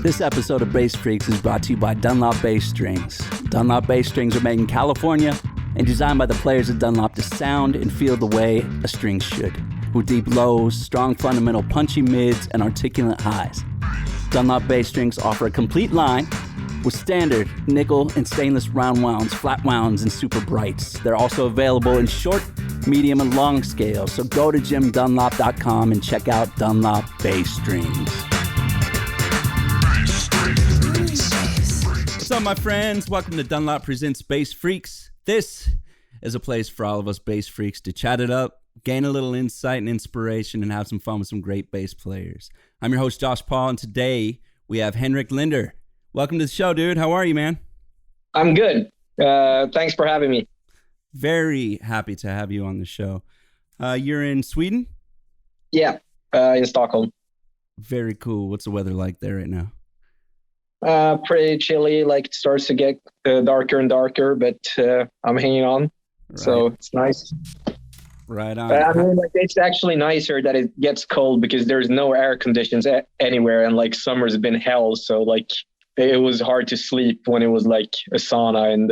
This episode of Bass Freaks is brought to you by Dunlop Bass Strings. Dunlop Bass Strings are made in California and designed by the players at Dunlop to sound and feel the way a string should, with deep lows, strong fundamental punchy mids, and articulate highs. Dunlop Bass Strings offer a complete line with standard, nickel, and stainless round wounds, flat wounds, and super brights. They're also available in short, medium, and long scales, so go to jimdunlop.com and check out Dunlop Bass Strings. What's up, my friends? Welcome to Dunlop Presents Bass Freaks. This is a place for all of us bass freaks to chat it up, gain a little insight and inspiration, and have some fun with some great bass players. I'm your host, Josh Paul, and today we have Henrik Linder. Welcome to the show, dude. How are you, man? I'm good. Thanks for having me. Very happy to have you on the show. You're in Sweden? Yeah, in Stockholm. Very cool. What's the weather like there right now? Pretty chilly, like it starts to get darker and darker, but I'm hanging on. Right. So it's nice. Right on. I mean, like, it's actually nicer that it gets cold because there's no air conditions anywhere, and like summer's been hell. So like it was hard to sleep when it was like a sauna and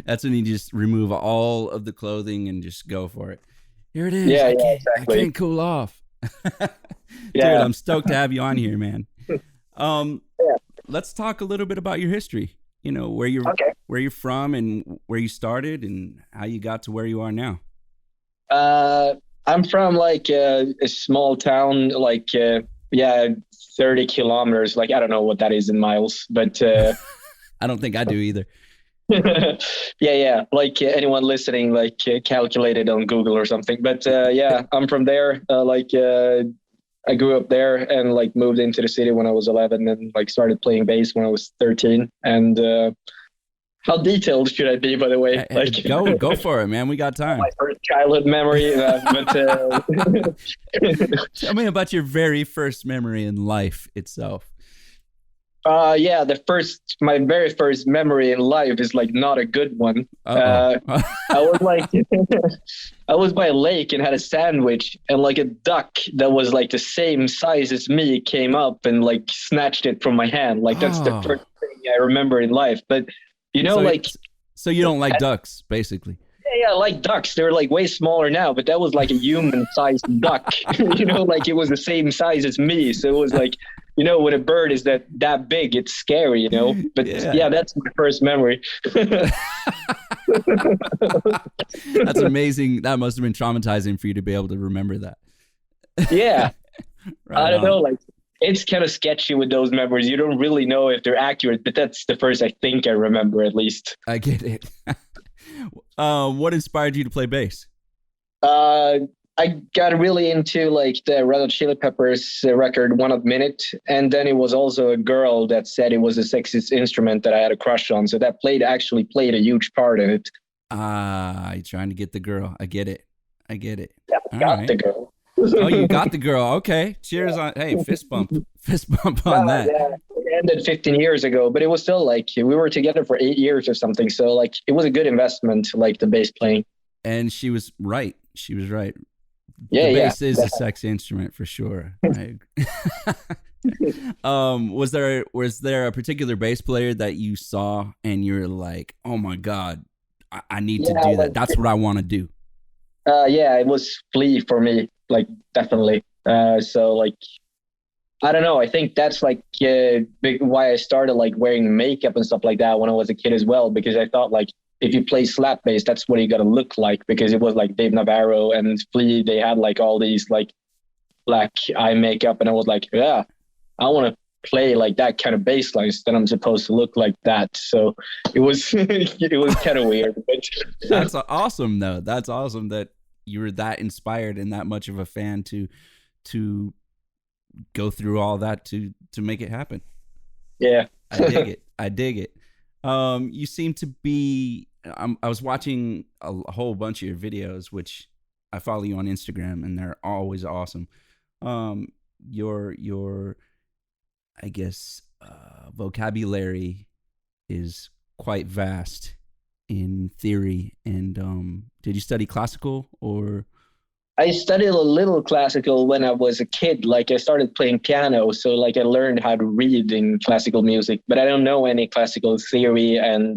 That's when you just remove all of the clothing and just go for it. Here it is. Yeah, exactly. I can't cool off. Yeah. Dude, I'm stoked to have you on here, man. Let's talk a little bit about your history. You know, where you're from and where you started and how you got to where you are now. I'm from like a small town, like 30 kilometers. Like I don't know what that is in miles, but I don't think I do either. Yeah. Like anyone listening, like calculate it on Google or something. But I'm from there. I grew up there and like moved into the city when I was 11 and like started playing bass when I was 13. And how detailed should I be, by the way? Like go for it, man. We got time. My first childhood memory. Tell me about your very first memory in life itself. My very first memory in life is like not a good one. I was like, I was by a lake and had a sandwich, and like a duck that was like the same size as me came up and like snatched it from my hand. Like that's the first thing I remember in life. But you know, so you don't like ducks, basically. Yeah, I like ducks. They're like way smaller now, but that was like a human-sized duck. You know, like it was the same size as me. So it was like, you know, when a bird is that big, it's scary, you know. But yeah that's my first memory. That's amazing. That must have been traumatizing for you to be able to remember that. Yeah. Right I don't on. know, like it's kind of sketchy with those memories. You don't really know if they're accurate, but that's the first I think I remember, at least. I get it. What inspired you to play bass? I got really into like the Red Hot Chili Peppers record 1 Minute, and then it was also a girl that said it was a sexist instrument that I had a crush on. So that actually played a huge part in it. You're trying to get the girl. I get it. Yeah, got the girl. Oh, you got the girl. Okay. Cheers on. Hey, fist bump on that. Yeah, it ended 15 years ago, but it was still like we were together for 8 years or something. So like it was a good investment, like the bass playing. And she was right. Yeah, the bass is a sex instrument for sure. Was there a particular bass player that you saw and you're like, oh my God, I need to do that. That's what I want to do. It was Flea for me, like definitely. So like, I don't know. I think that's like why I started like wearing makeup and stuff like that when I was a kid as well, because I thought like, if you play slap bass, that's what you got to look like, because it was like Dave Navarro and Flea. They had like all these like black eye makeup, and I was like, yeah, I want to play like that kind of bass lines. Then I'm supposed to look like that. So it was it was kind of weird. But that's awesome, though. That's awesome that you were that inspired and that much of a fan to go through all that to make it happen. Yeah, I dig it. You seem to be. I was watching a whole bunch of your videos, which I follow you on Instagram, and they're always awesome. Your I guess vocabulary is quite vast in theory. And did you study classical or? I studied a little classical when I was a kid. Like I started playing piano, so like I learned how to read in classical music, but I don't know any classical theory. And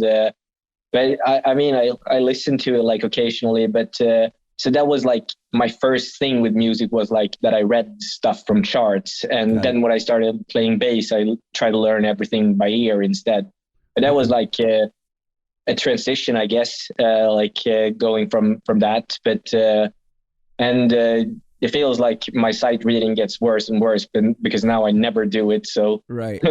but I mean, I listen to it like occasionally, but so that was like my first thing with music was like that I read stuff from charts, and Got then it. when I started playing bass, I tried to learn everything by ear instead. But that was Okay. like a transition, I guess, going from that, but. And it feels like my sight reading gets worse and worse because now I never do it. So Right.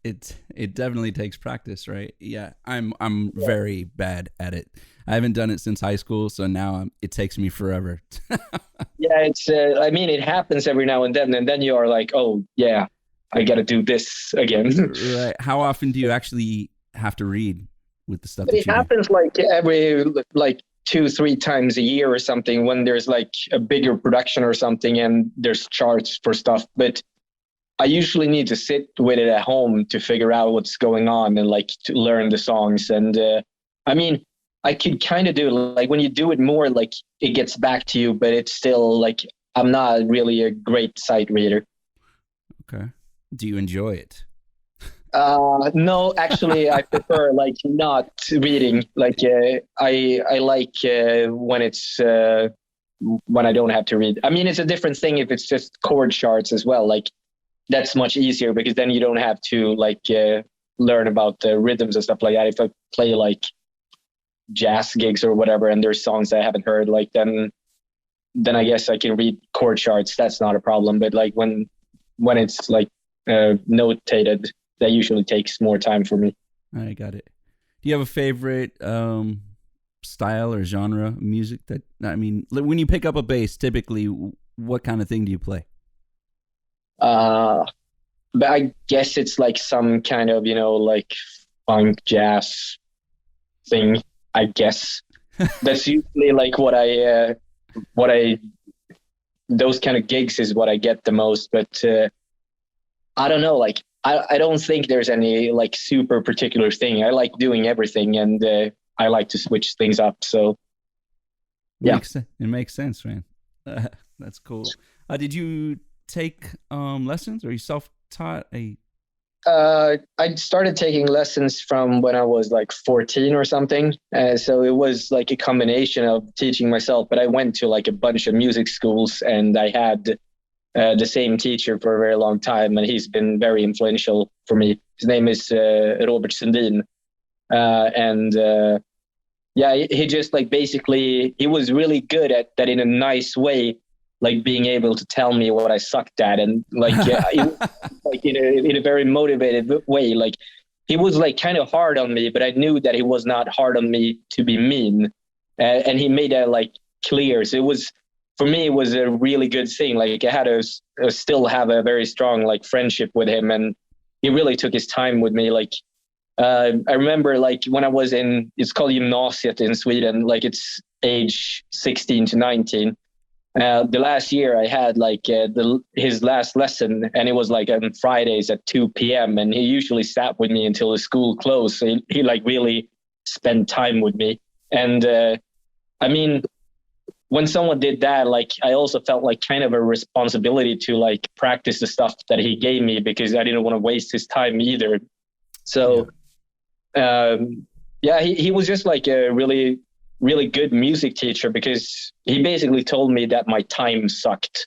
It definitely takes practice, right? Yeah, I'm very bad at it. I haven't done it since high school, so now it takes me forever. yeah, it's I mean it happens every now and then you are like, oh yeah, I got to do this again. Right. How often do you actually have to read with the stuff But that it you do? happens like every like 2 3 times a year or something when there's like a bigger production or something and there's charts for stuff. But I usually need to sit with it at home to figure out what's going on and like to learn the songs. And I mean, I could kind of do it like when you do it more, like it gets back to you, but it's still like I'm not really a great sight reader. Okay. Do you enjoy it? No, actually, I prefer like not reading. Like I like when I don't have to read. I mean, it's a different thing if it's just chord charts as well. Like that's much easier because then you don't have to like learn about the rhythms and stuff like that. If I play like jazz gigs or whatever, and there's songs I haven't heard, like then I guess I can read chord charts. That's not a problem. But like when it's like notated, that usually takes more time for me. I got it. Do you have a favorite style or genre of music that I mean, when you pick up a bass, typically what kind of thing do you play? Uh, but I guess it's like some kind of, like funk jazz thing, I guess. That's usually like what I, those kind of gigs is what I get the most. But I don't know, like, I don't think there's any like super particular thing. I like doing everything and I like to switch things up. So, yeah. It makes sense, man. That's cool. Did you take lessons or you self-taught I started taking lessons from when I was like 14 or something. So it was like a combination of teaching myself, but I went to like a bunch of music schools and I had the same teacher for a very long time. And he's been very influential for me. His name is Robert Sundin. And yeah, he just like basically, he was really good at that in a nice way, like being able to tell me what I sucked at, and like like in a very motivated way. Like he was like kind of hard on me, but I knew that he was not hard on me to be mean, and he made that like clear. So it was for me, it was a really good thing. Like I had to still have a very strong like friendship with him, and he really took his time with me. Like I remember like when I was it's called gymnasiet in Sweden, like it's age 16 to 19. The last year I had like his last lesson, and it was like on Fridays at 2 p.m. and he usually sat with me until the school closed. So he like really spent time with me. And I mean, when someone did that, like I also felt like kind of a responsibility to like practice the stuff that he gave me because I didn't want to waste his time either. yeah. So yeah, he was just like a really, really good music teacher because he basically told me that my time sucked.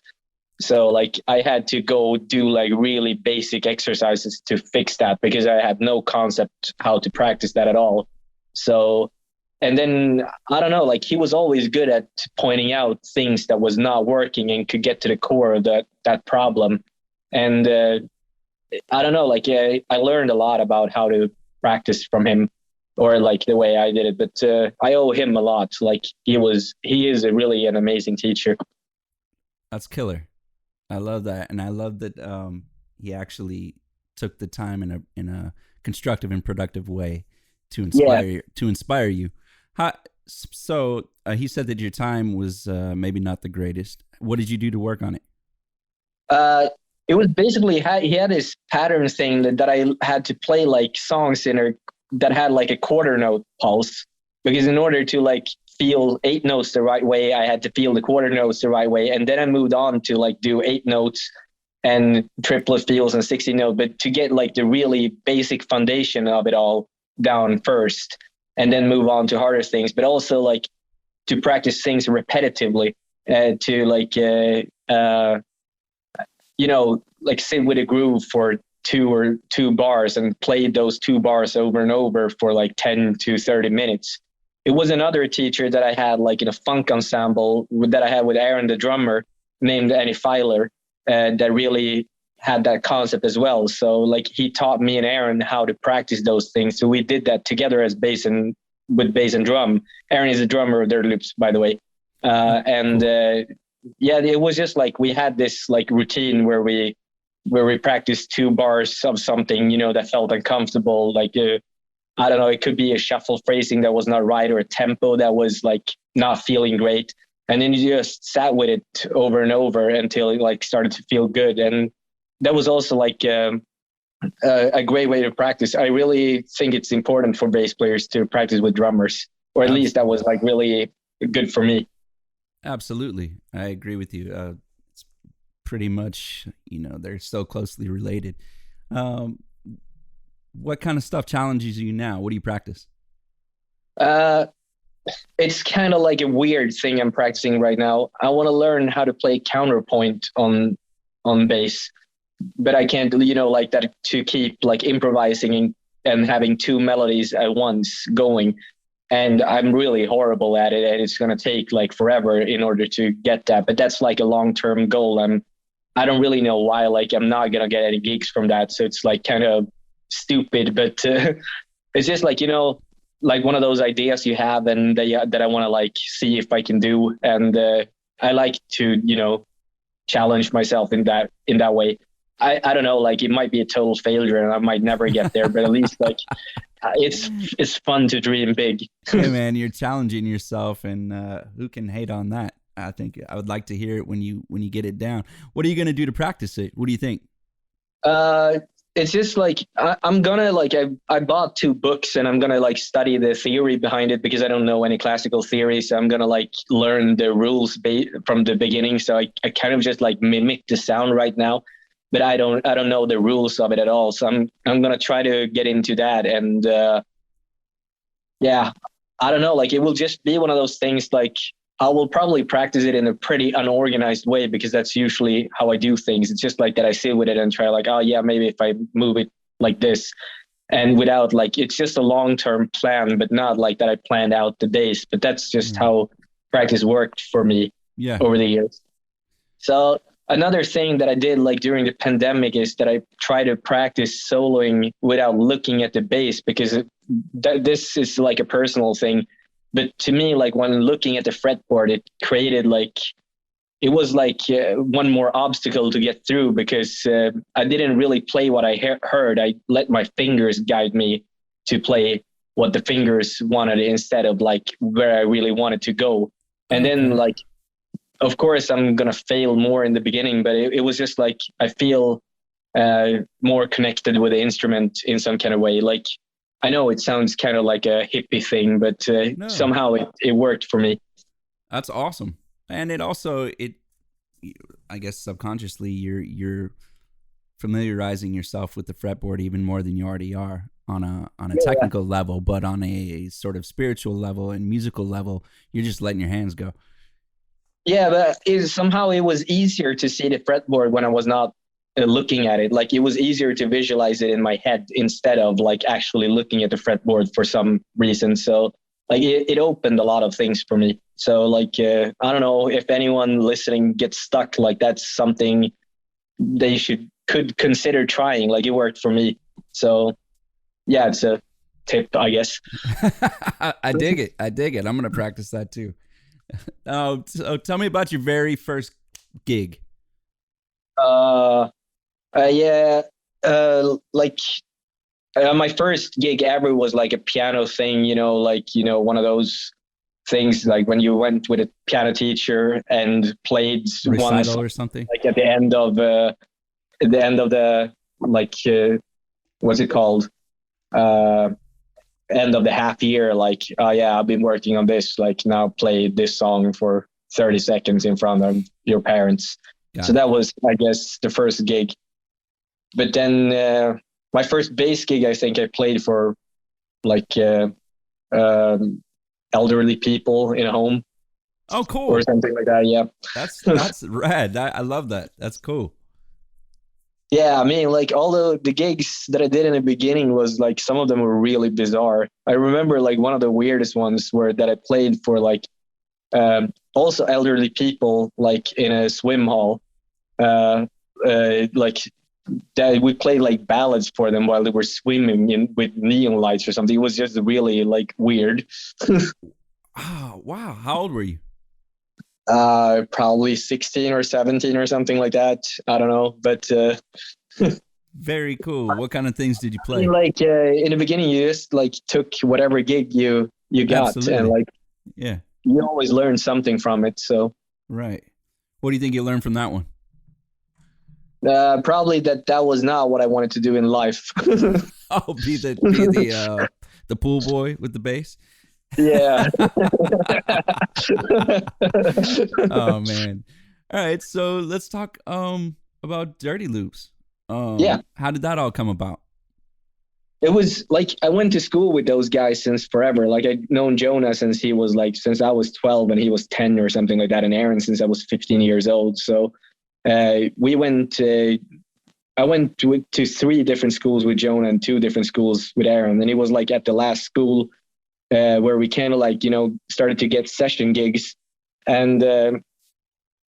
So like I had to go do like really basic exercises to fix that because I had no concept how to practice that at all. So, and then I don't know, like he was always good at pointing out things that was not working and could get to the core of that problem. And I don't know, like I learned a lot about how to practice from him, or like the way I did it. But I owe him a lot. Like he is a really an amazing teacher. That's killer. I love that, and I love that he actually took the time in a constructive and productive way to Yeah. inspire you. So he said that your time was maybe not the greatest. What did you do to work on it? It was basically he had this pattern thing that I had to play like songs that had like a quarter note pulse, because in order to like feel 8 notes the right way. I had to feel the quarter notes the right way. And then I moved on to like do 8 notes and triplet feels and 16 note, but to get like the really basic foundation of it all down first, and then move on to harder things, but also like to practice things repetitively, to like, like sit with a groove for two bars and play those 2 bars over and over for like 10 to 30 minutes. It was another teacher that I had like in a funk ensemble that I had with Aaron, the drummer, named Annie Filer, that really had that concept as well. So like he taught me and Aaron how to practice those things. So we did that together as with bass and drum. Aaron is the drummer of Dirty Loops, by the way. It was just like we had this like routine where we practiced 2 bars of something, that felt uncomfortable. Like, I don't know, it could be a shuffle phrasing that was not right, or a tempo that was like not feeling great. And then you just sat with it over and over until it like started to feel good. And that was also like a great way to practice. I really think it's important for bass players to practice with drummers, or at least that was like really good for me. Absolutely. I agree with you. It's pretty much, they're so closely related. What kind of stuff challenges you now? What do you practice? It's kind of like a weird thing I'm practicing right now. I want to learn how to play counterpoint on bass, but I can't, like that, to keep like improvising and having 2 melodies at once going. And I'm really horrible at it, and it's going to take like forever in order to get that. But that's like a long-term goal. I don't really know why, like I'm not going to get any gigs from that. So it's like kind of stupid, but it's just like, like one of those ideas you have and that I want to like see if I can do. And I like to, challenge myself in that way. I don't know, like it might be a total failure and I might never get there, but at least like it's fun to dream big. Hey man, you're challenging yourself, and who can hate on that? I think I would like to hear it when you get it down. What are you going to do to practice it? What do you think? It's just like I'm gonna like I bought 2 books and I'm gonna like study the theory behind it, because I don't know any classical theory. So I'm gonna like learn the rules from the beginning. So I kind of just like mimic the sound right now, but I don't know the rules of it at all. So I'm gonna try to get into that. And I don't know, like it will just be one of those things. Like I will probably practice it in a pretty unorganized way, because that's usually how I do things. It's just like that I sit with it and try like, oh yeah, maybe if I move it like this, and without like, it's just a long-term plan, but not like that I planned out the days. But that's just how practice worked for me over the years. So another thing that I did like during the pandemic is that I try to practice soloing without looking at the bass, because this is like a personal thing. But to me, like when looking at the fretboard, it created like, it was like one more obstacle to get through, because I didn't really play what I heard. I let my fingers guide me to play what the fingers wanted instead of like where I really wanted to go. And then like, of course, I'm going to fail more in the beginning, but it was just like, I feel more connected with the instrument in some kind of way. Like, I know it sounds kind of like a hippie thing, but somehow it worked for me. That's awesome. And it also, I guess subconsciously you're familiarizing yourself with the fretboard even more than you already are on a technical level, but on a sort of spiritual level and musical level, you're just letting your hands go. Yeah, but somehow it was easier to see the fretboard when I was not looking at it. Like it was easier to visualize it in my head instead of like actually looking at the fretboard for some reason. So like it opened a lot of things for me. So like I don't know if anyone listening gets stuck, like that's something they could consider trying. Like it worked for me. So yeah, it's a tip, I guess. I dig it. I'm going to practice that too. So tell me about your very first gig. My first gig ever was like a piano thing, one of those things like when you went with a piano teacher and played recital or something, like at the end of the like what's it called? end of the half year, like, oh yeah, I've been working on this, like now play this song for 30 seconds in front of your parents. So that was, I guess, the first gig. But then my first bass gig, I think I played for like elderly people in a home. Oh, cool. Or something like that, yeah. That's rad. I love that. That's cool. Yeah, I mean, like all the gigs that I did in the beginning was like, some of them were really bizarre. I remember like one of the weirdest ones that I played for like also elderly people, like in a swim hall. Like that we played like ballads for them while they were swimming with neon lights or something. It was just really like weird. Oh, wow. How old were you? Probably 16 or 17 or something like that. I don't know, but very cool. What kind of things did you play? Like in the beginning, you just like took whatever gig you got. Absolutely. And like, yeah, you always learn something from it. So right. What do you think you learned from that one? Probably that was not what I wanted to do in life. Oh, be the pool boy with the bass. Yeah. Oh man. All right, so let's talk about Dirty Loops. Yeah. How did that all come about? It was like, I went to school with those guys since forever. Like I'd known Jonah since I was 12 and he was 10 or something like that, and Aaron since I was 15 years old. So I went to 3 different schools with Jonah and 2 different schools with Aaron. And it was like at the last school where we kind of like, started to get session gigs. And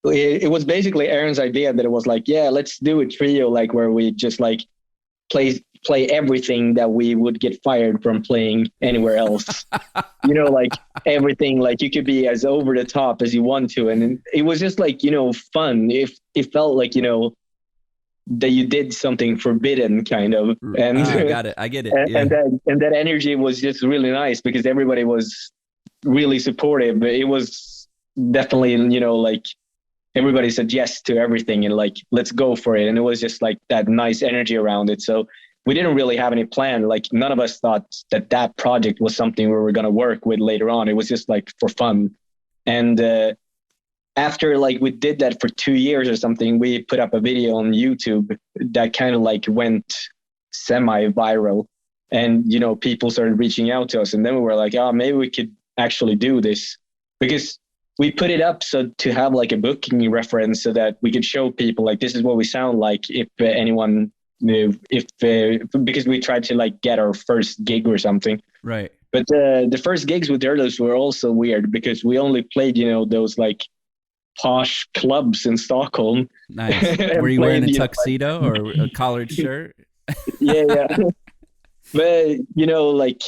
it was basically Aaron's idea that it was like, yeah, let's do a trio, like where we just like play everything that we would get fired from playing anywhere else. Like everything, like you could be as over the top as you want to. And it was just like, fun. It felt like, that you did something forbidden kind of. And I got it. I get it. Yeah. And that energy was just really nice because everybody was really supportive. It was definitely, like everybody said yes to everything and like, let's go for it. And it was just like that nice energy around it. So we didn't really have any plan. Like none of us thought that project was something we were going to work with later on. It was just like for fun. And after like we did that for 2 years or something, we put up a video on YouTube that kind of like went semi-viral, and people started reaching out to us, and then we were like, oh, maybe we could actually do this, because we put it up so to have like a booking reference so that we could show people like, this is what we sound like if anyone knew, because we tried to like get our first gig or something. Right. But the first gigs with Dirtless were also weird because we only played, those like posh clubs in Stockholm. Nice. Were you wearing a tuxedo or a collared shirt? Yeah. But like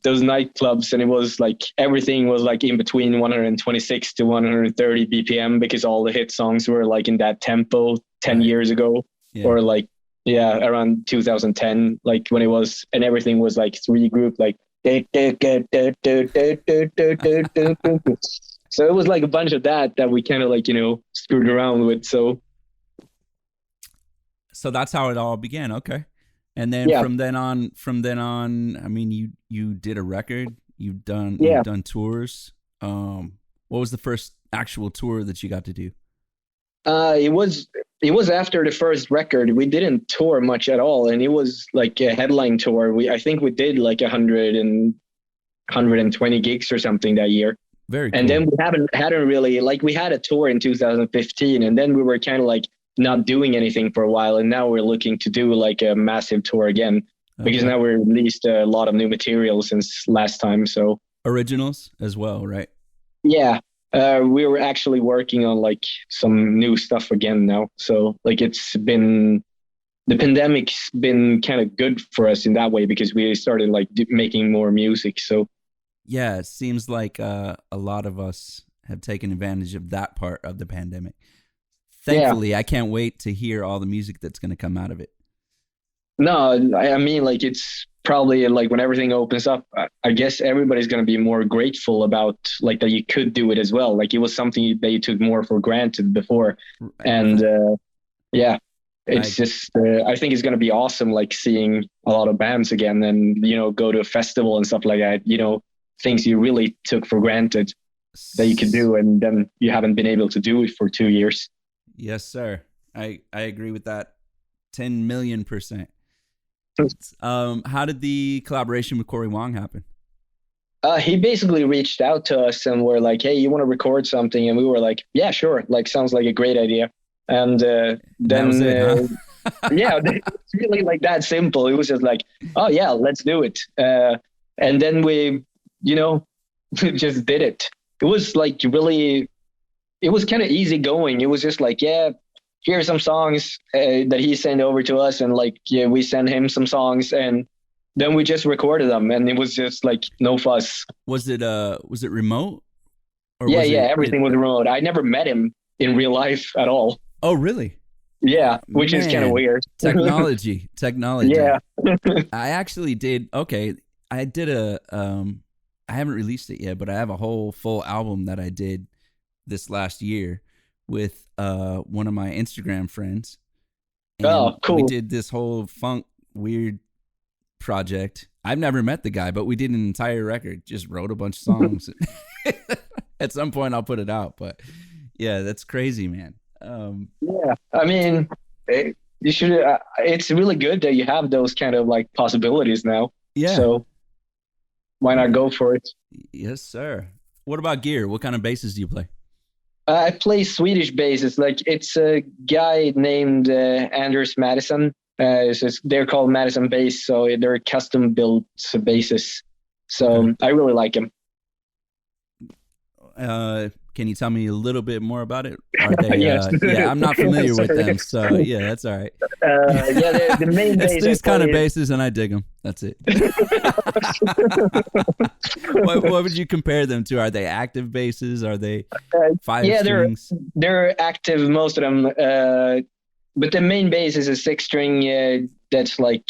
those nightclubs, and it was like everything was like in between 126 to 130 BPM because all the hit songs were like in that tempo 10 years ago. Yeah. Or like around 2010, like when it was, and everything was like 3 group, like so it was like a bunch of that we kind of like, screwed around with. So that's how it all began. Okay. And then from then on, I mean, you did a record, you've done tours. What was the first actual tour that you got to do? It was after the first record. We didn't tour much at all. And it was like a headline tour. I think we did like 120 gigs or something that year. Very cool. And then we hadn't really, like, we had a tour in 2015, and then we were kind of like not doing anything for a while. And now we're looking to do like a massive tour again, because now we released a lot of new material since last time. So originals as well, right? Yeah. We were actually working on like some new stuff again now. So like the pandemic's been kind of good for us in that way, because we started like making more music. So yeah, it seems like a lot of us have taken advantage of that part of the pandemic. Thankfully, I can't wait to hear all the music that's going to come out of it. No, I mean, like, it's probably like when everything opens up, I guess everybody's going to be more grateful about like that you could do it as well. Like it was something that you took more for granted before. And it's just, I think it's going to be awesome, like seeing a lot of bands again and, go to a festival and stuff like that, things you really took for granted that you could do. And then you haven't been able to do it for 2 years. Yes, sir. I agree with that 10 million %. How did the collaboration with Corey Wong happen? He basically reached out to us and we're like, hey, you want to record something? And we were like, yeah, sure. Like, sounds like a great idea. And then, yeah, it's really like that simple. It was just like, oh yeah, let's do it. And then we, just did it. It was like really, it was kind of easy going. It was just like, yeah, here are some songs that he sent over to us. And like, yeah, we sent him some songs and then we just recorded them. And it was just like no fuss. Was it remote? Or everything was remote. I never met him in real life at all. Oh, really? Yeah, which is kind of weird. Technology. Yeah. I actually did. Okay. I did I haven't released it yet, but I have a whole full album that I did this last year with one of my Instagram friends. And oh, cool. We did this whole funk weird project. I've never met the guy, but we did an entire record, just wrote a bunch of songs. At some point I'll put it out, but yeah, that's crazy, man. Yeah, I mean, you should. It's really good that you have those kind of like possibilities now. Yeah. So why not go for it? Yes, sir. What about gear? What kind of basses do you play? I play Swedish bass. It's a guy named Anders Madison. They're called Madison Bass, so they're custom built basses. So I really like them. Can you tell me a little bit more about it? Are they, yes. Yeah, I'm not familiar with them, so yeah, that's all right. Yeah, the main bass. It's these kind of basses, and I dig them. That's it. What would you compare them to? Are they active basses? Are they 5 strings? They're active, most of them. But the main bass is a 6-string that's like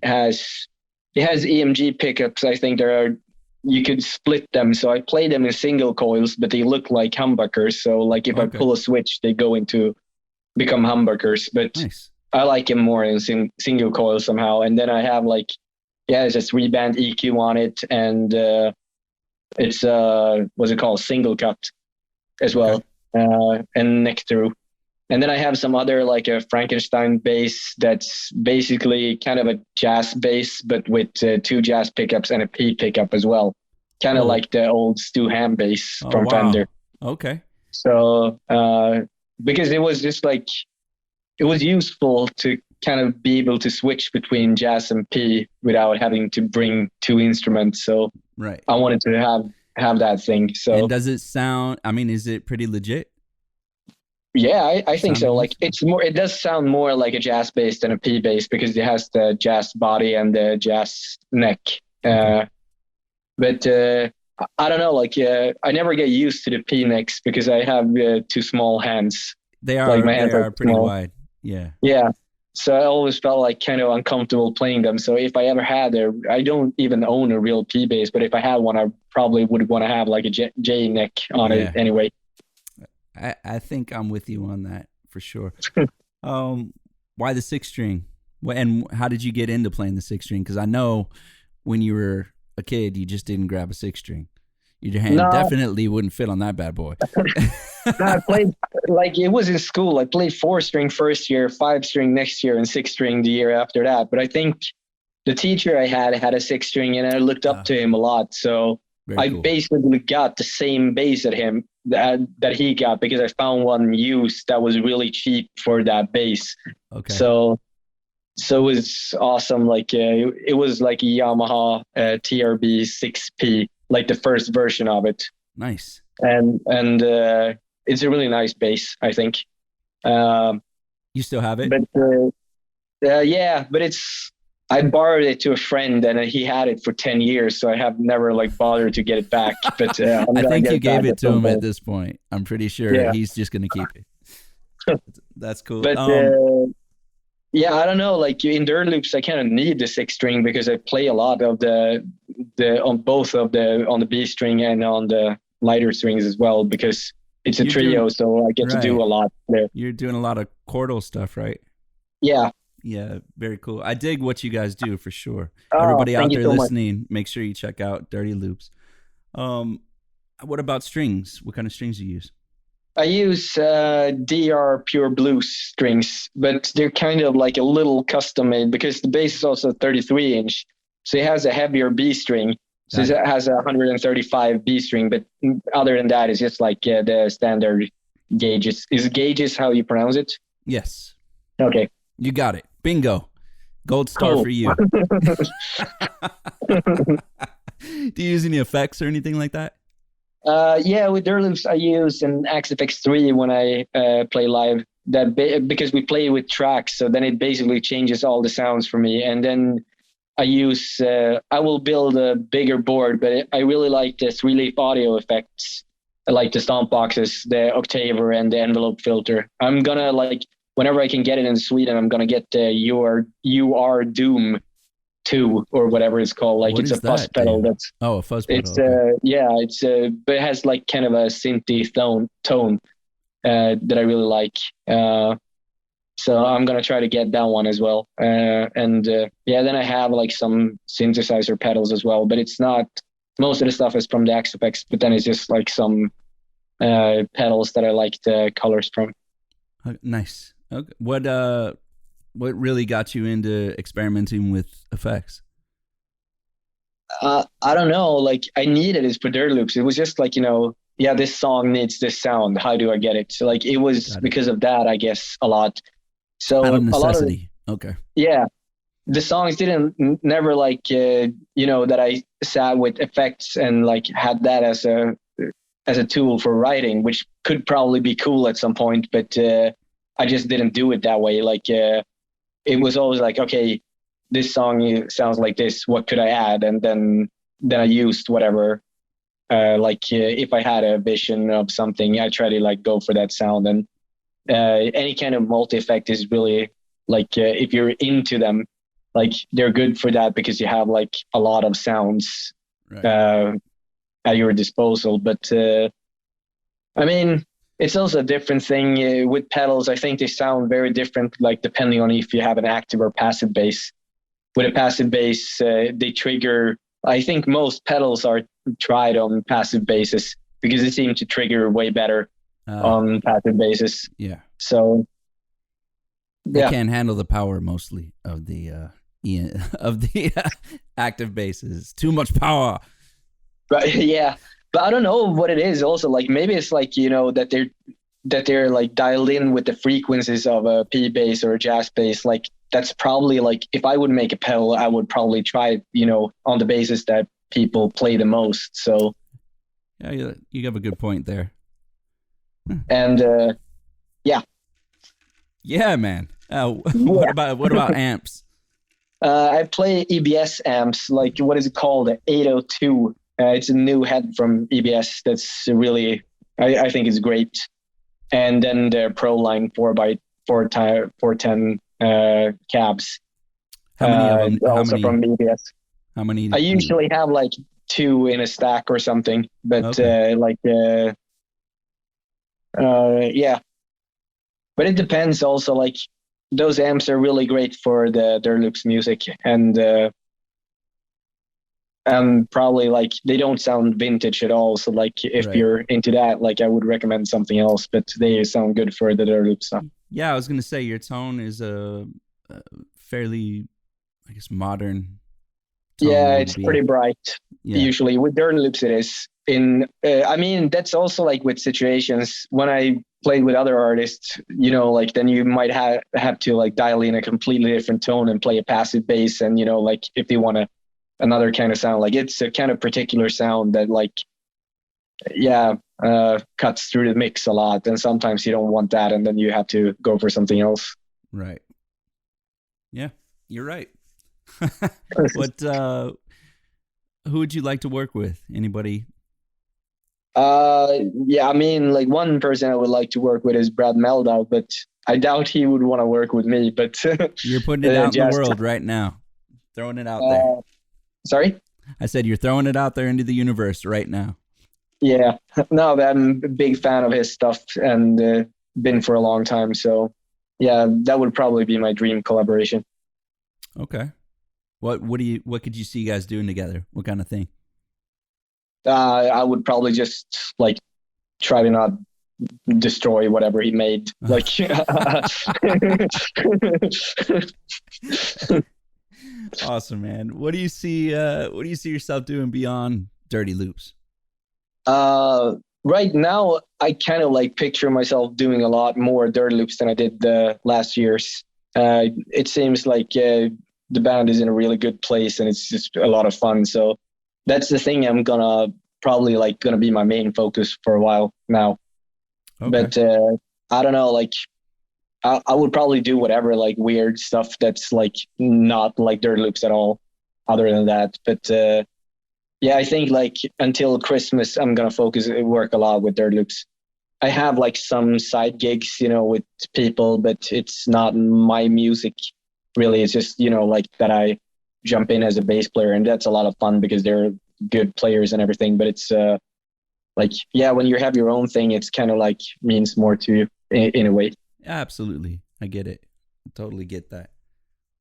has EMG pickups. I think you could split them. So I play them in single coils, but they look like humbuckers. So like if I pull a switch, they become humbuckers. But nice. I like them more in single coils somehow. And then I have it's a 3-band EQ on it. And it's, what's it called? Single cut as well. Okay. And neck through. And then I have some other like a Frankenstein bass that's basically kind of a jazz bass, but with 2 jazz pickups and a P pickup as well. Kind of like the old Stu Ham bass from Fender. Okay. So because it was just like, it was useful to kind of be able to switch between jazz and P without having to bring 2 instruments. So right. I wanted to have that thing. So and does it sound, is it pretty legit? Yeah, I think so. Like it does sound more like a jazz bass than a P bass because it has the jazz body and the jazz neck. But I don't know, I never get used to the P necks because I have 2 small hands. They are, like my hands are pretty small. Wide. Yeah. Yeah. So I always felt like kind of uncomfortable playing them. So if I ever had I don't even own a real P bass, but if I had one, I probably would want to have like a J neck on it anyway. I think I'm with you on that for sure. Why the 6-string? And how did you get into playing the 6-string? Because I know when you were a kid, you just didn't grab a 6-string. Your hand definitely wouldn't fit on that bad boy. I played it was in school. I played 4-string first year, 5-string next year, and 6-string the year after that. But I think the teacher I had a 6-string, and I looked up to him a lot. So I basically got the same bass at him that he got because I found one used that was really cheap for that bass. Okay. So it was awesome. It was like a Yamaha TRB 6P, like the first version of it. Nice. And it's a really nice bass, I think. You still have it? But yeah, but I borrowed it to a friend and he had it for 10 years. So I have never bothered to get it back. But I think you gave it to him at this point. I'm pretty sure he's just going to keep it. That's cool. But yeah, I don't know. In dirt loops, I kind of need the 6-string because I play a lot of on both on the B string and on the lighter strings as well because it's a trio. So I get to do a lot there. You're doing a lot of chordal stuff, right? Yeah. Yeah, very cool. I dig what you guys do for sure. Oh, Everybody thank out you there so much. listening, make sure you check out Dirty Loops. Um, what about strings? What kind of strings do you use? I use DR Pure Blues strings, but they're kind of like a little custom made because the bass is also 33 inch. So it has a heavier B string. So Got it it. has a 135 B string, but other than that, it's just like the standard gauges. Is gauges how you pronounce it? Yes, Okay, you got it. Bingo. Gold star cool. for you. Do you use any effects or anything like that? Yeah, with Durloops, I use an XFX3 when I play live. Because we play with tracks, so then it basically changes all the sounds for me. And then I will build a bigger board, but I really like the 3-leaf audio effects. I like the stomp boxes, the octaver, and the envelope filter. I'm gonna like whenever I can get it in Sweden, I'm gonna get the UR Doom 2 or whatever it's called. Like What it's a is fuzz that, pedal dude? that's Oh, a fuzz it's pedal. Okay. yeah, but it has like kind of a synthy tone that I really like. So I'm gonna try to get that one as well. And yeah, then I have like some synthesizer pedals as well, but it's not most of the stuff is from the XFX, but then it's just like some pedals that I like the colors from. Nice. Okay. What really got you into experimenting with effects? I don't know. Like I needed his Predator loops. It was just like, yeah, this song needs this sound. How do I get it? So like it was Got it. because of that, I guess, a lot. Out of So a lot of necessity. Okay. yeah, the songs didn't never like that I sat with effects and like had that as a tool for writing, which could probably be cool at some point, but I just didn't do it that way. Like it was always like, okay, this song sounds like this. What could I add? And then I used whatever. If I had a vision of something, I try to like go for that sound. And any kind of multi effect is really like if you're into them, like they're good for that because you have like a lot of sounds Right. at your disposal. But I mean, it's also a different thing with pedals. I think they sound very different, like depending on if you have an active or passive bass. With a passive bass, they trigger. I think most pedals are tried on passive basses because they seem to trigger way better on passive basses. Yeah. So They yeah, can't handle the power mostly of the active basses. Too much power. but yeah, but I don't know what it is. Also, like maybe it's like that they're like dialed in with the frequencies of a P bass or a jazz bass. Like that's probably like if I would make a pedal, I would probably try it, on the basis that people play the most. So Yeah, you have a good point there. and yeah, Yeah, man. yeah. What about amps? I play EBS amps. Like what is it called? 802. It's a new head from EBS. That's really I think it's great. And then the Proline 410 cabs. How many of them? Also from EBS. How many? I usually have like 2 in a stack or something, but Okay. yeah. But it depends also. Like those amps are really great for the Durlux music, and probably like they don't sound vintage at all. So like if Right. you're into that, like I would recommend something else. But they sound good for the Durlux stuff. Yeah, I was gonna say your tone is a fairly, I guess, modern tone. Yeah, would it's be. pretty bright. Yeah. Usually with Durlux it is. I mean that's also like with situations when I played with other artists, like then you might have to like dial in a completely different tone and play a passive bass, and like if they want another kind of sound, like it's a kind of particular sound that like cuts through the mix a lot, and sometimes you don't want that, and then you have to go for something else. Right. Yeah, you're right. What? Who would you like to work with? Anybody? Yeah, I mean, like one person I would like to work with is Brad Meldau, but I doubt he would want to work with me. But You're putting it out in the world right now, throwing it out there. Sorry? I said you're throwing it out there into the universe right now. Yeah, no, I'm a big fan of his stuff and been for a long time. So yeah, that would probably be my dream collaboration. Okay. What could you see you guys doing together? What kind of thing? I would probably just like try to not destroy whatever he made. Like, awesome, man. What do you see? What do you see yourself doing beyond Dirty Loops? Right now, I kind of like picture myself doing a lot more Dirty Loops than I did the last years. It seems like the band is in a really good place and it's just a lot of fun. So that's the thing I'm gonna be my main focus for a while now. Okay. But I don't know, like I would probably do whatever like weird stuff that's like not like Dirty Loops at all other than that. But yeah, I think like until Christmas, I'm going to work a lot with Dirty Loops. I have like some side gigs, with people, but it's not my music really. It's just, like that I jump in as a bass player, and that's a lot of fun because they're good players and everything. But it's like, yeah, when you have your own thing, it's kind of like means more to you in a way. Absolutely. I get it. I totally get that.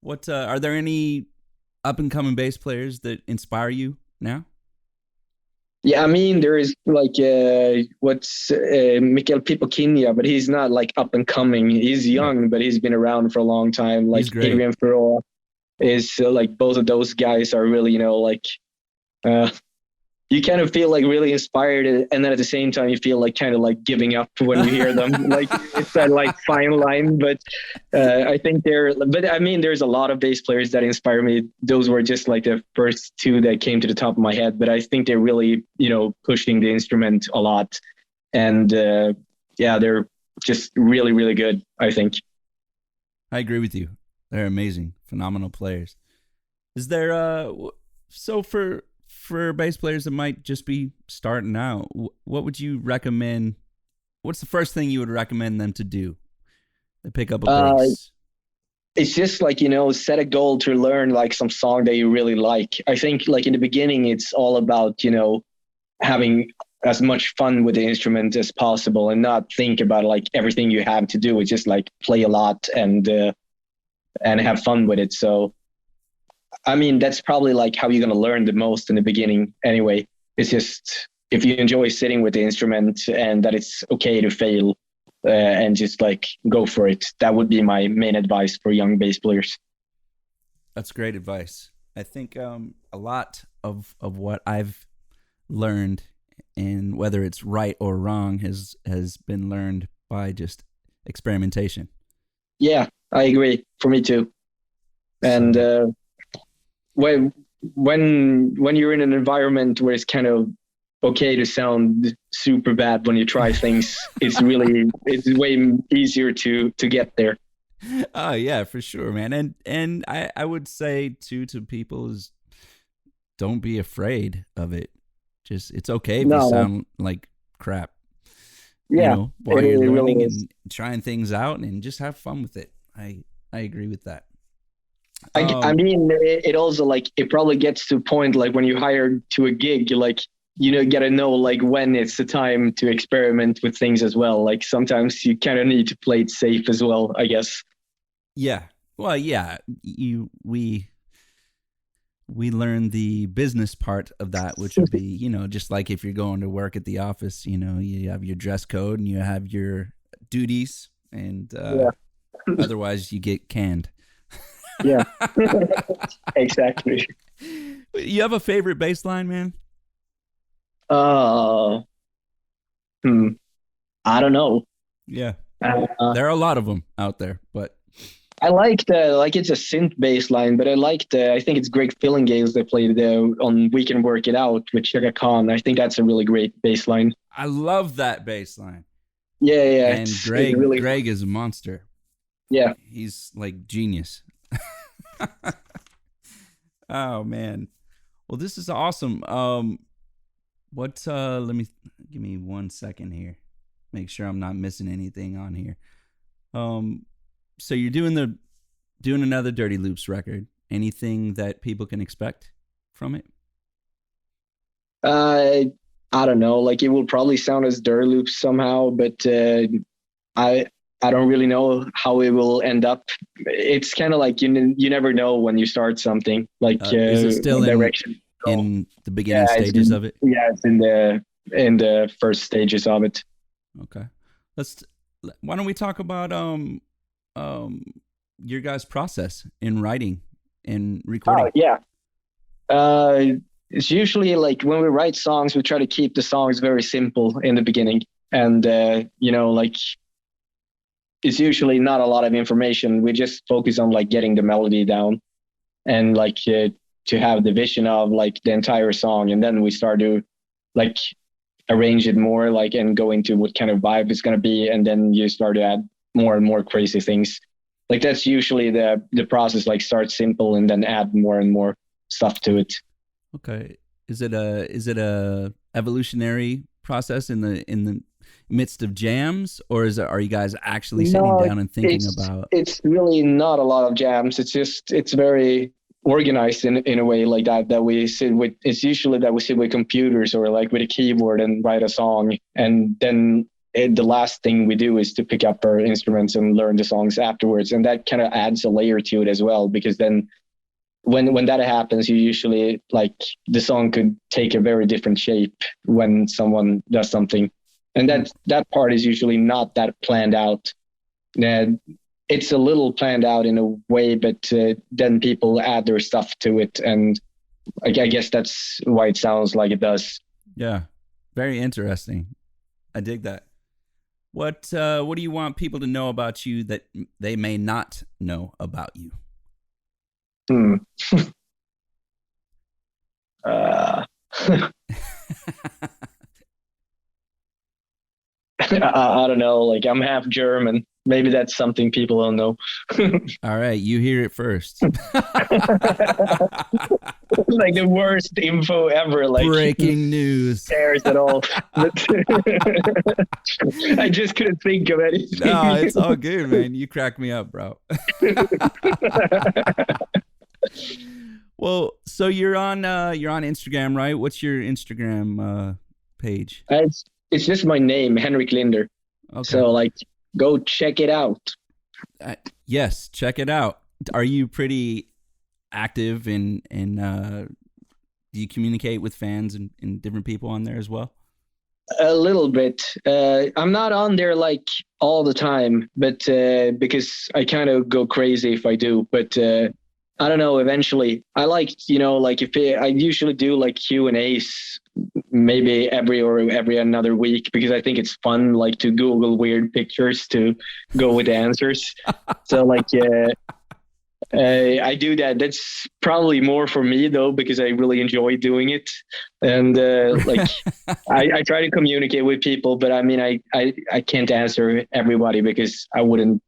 What are there any up and coming bass players that inspire you now? Yeah, I mean, there is like Mikael Pipokinia, but he's not like up and coming. He's young, but he's been around for a long time. Like Adrian Ferro is like both of those guys are really, like you kind of feel like really inspired, and then at the same time you feel like kind of like giving up when you hear them. Like it's that like fine line, but I think I mean, there's a lot of bass players that inspire me. Those were just like the first two that came to the top of my head, but I think they're really, pushing the instrument a lot, and yeah, they're just really, really good, I think. I agree with you. They're amazing, phenomenal players. Is there so for bass players that might just be starting out, what would you recommend? What's the first thing you would recommend them to do? They pick up a bass. It's just like, set a goal to learn like some song that you really like. I think like in the beginning, it's all about, having as much fun with the instrument as possible and not think about like everything you have to do. It's just like play a lot and have fun with it. So I mean, that's probably like how you're going to learn the most in the beginning anyway. It's just if you enjoy sitting with the instrument and that it's okay to fail and just like go for it. That would be my main advice for young bass players. That's great advice. I think a lot of what I've learned, and whether it's right or wrong, has been learned by just experimentation. Yeah, I agree. For me too. And when you're in an environment where it's kind of okay to sound super bad when you try things, it's way easier to get there. Oh yeah, for sure, man. And I would say too to people is don't be afraid of it. Just it's okay if you sound like crap. Yeah, while you're learning really and trying things out, and just have fun with it. I agree with that. I mean, it also like it probably gets to a point like when you hire to a gig, like gotta know like when it's the time to experiment with things as well. Like sometimes you kind of need to play it safe as well, I guess. Yeah. Well, yeah. We learn the business part of that, which would be just like if you're going to work at the office, you have your dress code and you have your duties, and otherwise you get canned. Yeah, exactly. You have a favorite bass line, man? I don't know. Yeah, there are a lot of them out there, but I like it's a synth bass line, but I think it's Greg Fillingales that played on We Can Work It Out with Chaka Khan. I think that's a really great bass line. I love that bass line. Yeah. And Greg is a monster. Yeah. He's like genius. Oh man. Well, this is awesome. Give me 1 second here. Make sure I'm not missing anything on here. So you're doing another Dirty Loops record. Anything that people can expect from it? I don't know. Like it will probably sound as Dirty Loops somehow, but I I don't really know how it will end up. It's kind of like you never know when you start something. Like is it still direction in the beginning stages of it? Yeah, it's in the first stages of it. Okay, why don't we talk about your guys' process in writing and recording? Oh yeah. It's usually like when we write songs, we try to keep the songs very simple in the beginning. And, like it's usually not a lot of information. We just focus on like getting the melody down and like to have the vision of like the entire song. And then we start to like arrange it more like and go into what kind of vibe it's going to be. And then you start to add more and more crazy things. Like that's usually the process, like start simple and then add more and more stuff to it. Okay. Is it a evolutionary process in the midst of jams, or are you guys actually sitting down and thinking about? It's really not a lot of jams. It's very organized in a way like that we sit with. It's usually that we sit with computers or like with a keyboard and write a song, and then the last thing we do is to pick up our instruments and learn the songs afterwards, and that kind of adds a layer to it as well, because then when that happens, you usually like the song could take a very different shape when someone does something, and that part is usually not that planned out. It's a little planned out in a way, but then people add their stuff to it, and I guess that's why it sounds like it does. Yeah, very interesting. I dig that. What do you want people to know about you that they may not know about you? I don't know. Like I'm half German. Maybe that's something people don't know. All right, you hear it first. Like the worst info ever. Like breaking news. Cares at all. I just couldn't think of anything. No, it's all good, man. You crack me up, bro. Well, so you're on Instagram, right? What's your Instagram page? It's just my name, Henrik Linder. Okay. So like, go check it out. Yes, check it out. Are you pretty active in do you communicate with fans and different people on there as well? A little bit. I'm not on there like all the time, but because I kind of go crazy if I do. But I don't know. Eventually, I like like I usually do like Q&As maybe every another week, because I think it's fun like to Google weird pictures to go with the answers. So like I do that. That's probably more for me though, because I really enjoy doing it. And like I try to communicate with people, but I mean I can't answer everybody because I wouldn't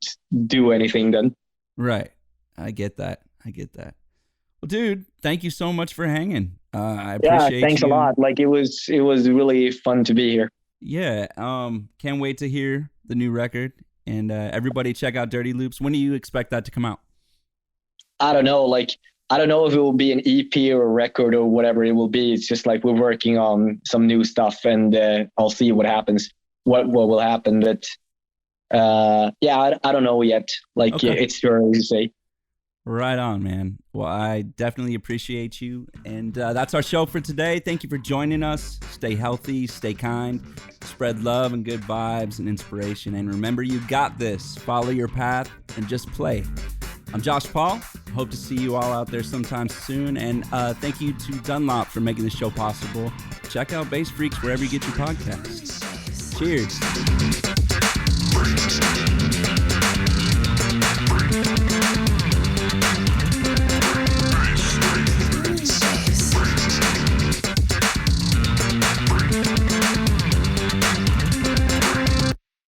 do anything then. Right. I get that. Well, dude, thank you so much for hanging. I appreciate thanks a lot. Like it was really fun to be here. Yeah. Can't wait to hear the new record, and everybody check out Dirty Loops. When do you expect that to come out? I don't know. Like, I don't know if it will be an EP or a record or whatever it will be. It's just like we're working on some new stuff, and I'll see what happens, what will happen. But I don't know yet. Like, okay. It's too early to say. Right on, man. Well, I definitely appreciate you. And that's our show for today. Thank you for joining us. Stay healthy, stay kind, spread love and good vibes and inspiration. And remember, you got this. Follow your path and just play. I'm Josh Paul. Hope to see you all out there sometime soon. And thank you to Dunlop for making this show possible. Check out Bass Freaks wherever you get your podcasts. Cheers.